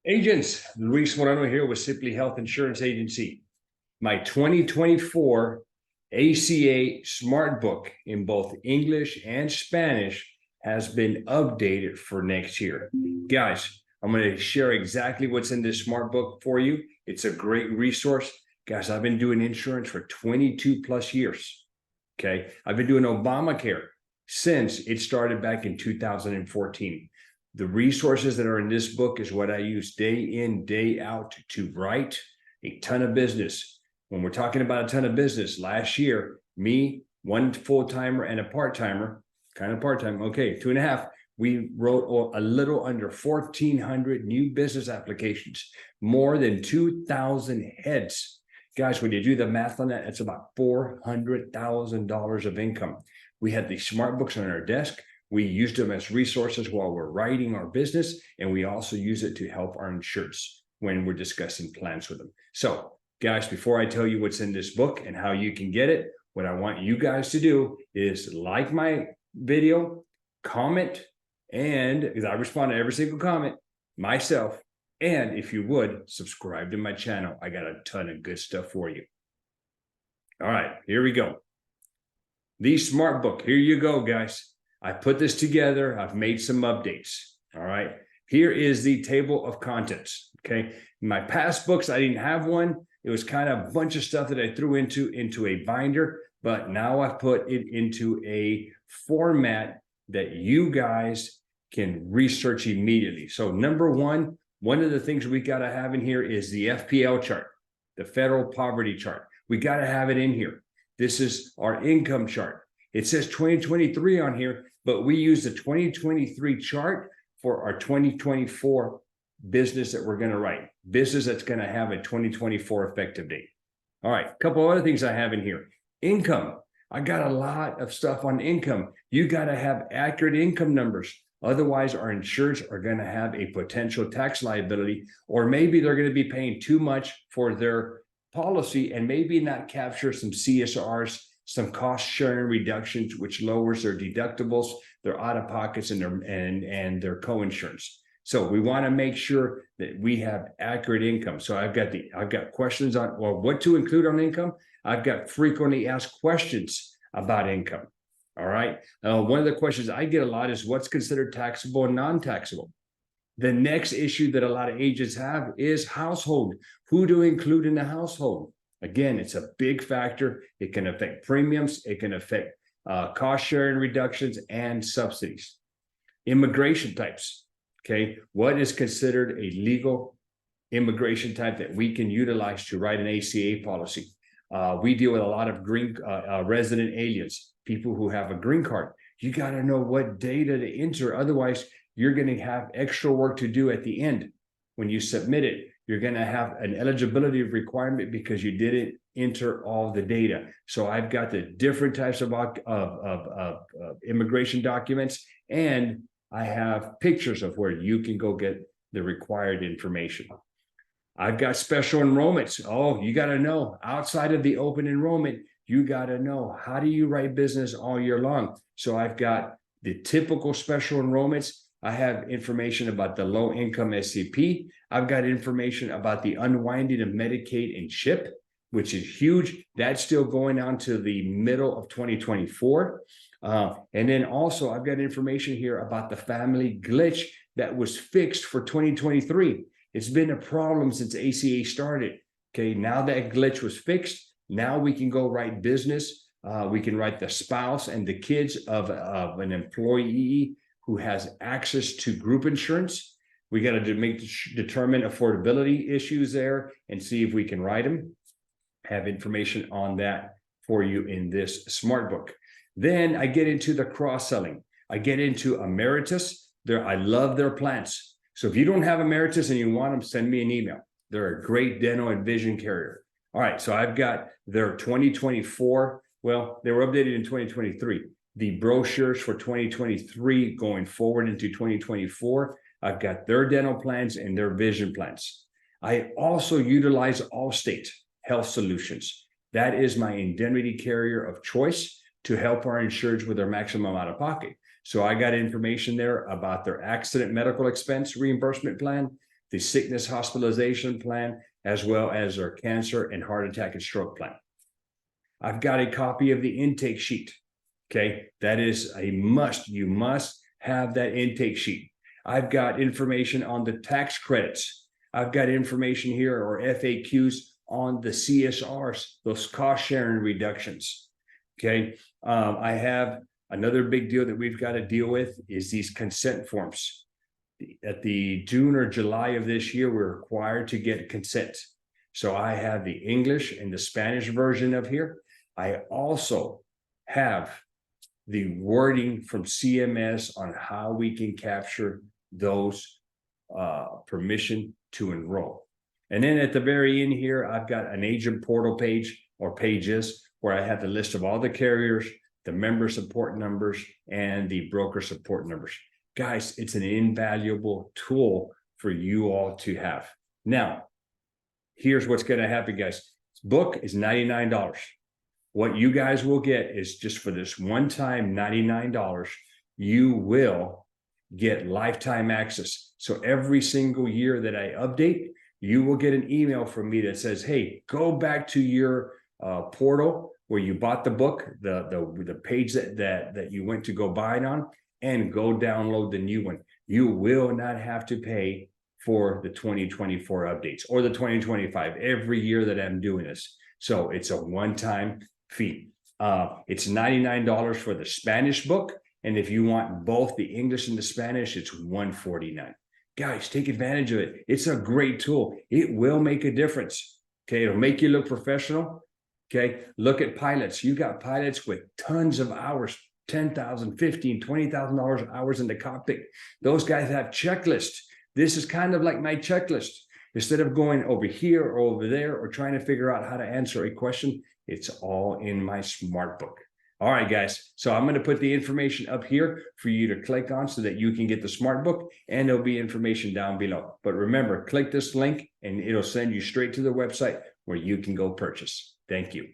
Agents, Luis Moreno here with Simply Health Insurance Agency. My 2024 ACA SmartBook in both English and Spanish has been updated for next year. Guys, I'm going to share exactly what's in this SmartBook for you. It's a great resource. Guys, I've been doing insurance for 22 plus years. Okay. I've been doing Obamacare since it started back in 2014. The resources that are in this book is what I use day in, day out to write a ton of business. When we're talking about a ton of business, last year, me, one full-timer and a part-timer, kind of part-time, okay, 2.5, we wrote a little under 1,400 new business applications, more than 2,000 heads. Guys, when you do the math on that, it's about $400,000 of income. We had these smart books on our desk. We used them as resources while we're writing our business, and we also use it to help our insureds when we're discussing plans with them. So, guys, before I tell you what's in this book and how you can get it, what I want you guys to do is like my video, comment, and because I respond to every single comment myself, and if you would, subscribe to my channel. I got a ton of good stuff for you. All right, here we go. The Smart Book. Here you go, guys. I put this together. I've made some updates. All right. Here is the table of contents. Okay. In my past books, I didn't have one. It was kind of a bunch of stuff that I threw into a binder, but now I've put it into a format that you guys can research immediately. So number one of the things we got to have in here is the FPL chart, the federal poverty chart. We got to have it in here. This is our income chart. It says 2023 on here, but we use the 2023 chart for our 2024 business that we're going to write. Business that's going to have a 2024 effective date. All right, a couple other things I have in here. Income. I got a lot of stuff on income. You got to have accurate income numbers. Otherwise, our insureds are going to have a potential tax liability, or maybe they're going to be paying too much for their policy and maybe not capture some CSRs, some cost sharing reductions, which lowers their deductibles, their out-of-pockets, and their co-insurance. So we want to make sure that we have accurate income. So I've got questions on, well, what to include on income. I've got frequently asked questions about income. All right. One of the questions I get a lot is what's considered taxable and non-taxable. The next issue that a lot of agents have is household. Who to include in the household? Again, it's a big factor. It can affect premiums. It can affect cost sharing reductions and subsidies. Immigration types. Okay, what is considered a legal immigration type that we can utilize to write an ACA policy? We deal with a lot of green resident aliens, people who have a green card. You got to know what data to enter. Otherwise, you're going to have extra work to do at the end. When you submit it, you're going to have an eligibility requirement because you didn't enter all the data. So I've got the different types of immigration documents, and I have pictures of where you can go get the required information. I've got special enrollments. Oh, you got to know outside of the open enrollment, you got to know how do you write business all year long. So I've got the typical special enrollments. I have information about the low income SCP. I've got information about the unwinding of Medicaid and CHIP, which is huge. That's still going on to the middle of 2024. And then also I've got information here about the family glitch that was fixed for 2023. It's been a problem since ACA started. Okay, now that glitch was fixed, now we can go write business. We can write the spouse and the kids of an employee who has access to group insurance. We got to determine affordability issues there and see if we can write them. Have information on that for you in this smart book. Then I get into the cross-selling. I get into Emeritus. I love their plans. So if you don't have Emeritus and you want them, send me an email. They're a great dental and vision carrier. All right, so I've got their 2024. Well, they were updated in 2023. The brochures for 2023 going forward into 2024. I've got their dental plans and their vision plans. I also utilize Allstate Health Solutions. That is my indemnity carrier of choice to help our insureds with their maximum out of pocket. So I got information there about their accident medical expense reimbursement plan, the sickness hospitalization plan, as well as their cancer and heart attack and stroke plan. I've got a copy of the intake sheet. Okay, that is a must. You must have that intake sheet. I've got information on the tax credits. I've got information here or FAQs on the CSRs, those cost sharing reductions. Okay, I have another big deal that we've got to deal with is these consent forms. At the June or July of this year, we're required to get consent. So I have the English and the Spanish version of here. I also have the wording from CMS on how we can capture those permission to enroll. And then at the very end here, I've got an agent portal page or pages where I have the list of all the carriers, the member support numbers, and the broker support numbers. Guys, it's an invaluable tool for you all to have. Now, here's what's going to happen, guys. This book is $99. What you guys will get is just for this one time $99, you will get lifetime access. So every single year that I update, you will get an email from me that says, hey, go back to your portal where you bought the book, the page that you went to go buy it on, and go download the new one. You will not have to pay for the 2024 updates or the 2025 every year that I'm doing this. So it's a one-time fee. It's $99 for the Spanish book. And if you want both the English and the Spanish, it's $149. Guys, take advantage of it. It's a great tool. It will make a difference. Okay, it'll make you look professional. Okay, look at pilots. You got pilots with tons of hours, $10,000, $15,000, $20,000 hours in the cockpit. Those guys have checklists. This is kind of like my checklist. Instead of going over here or over there or trying to figure out how to answer a question, it's all in my SmartBook. All right, guys. So I'm going to put the information up here for you to click on so that you can get the SmartBook, and there'll be information down below. But remember, click this link and it'll send you straight to the website where you can go purchase. Thank you.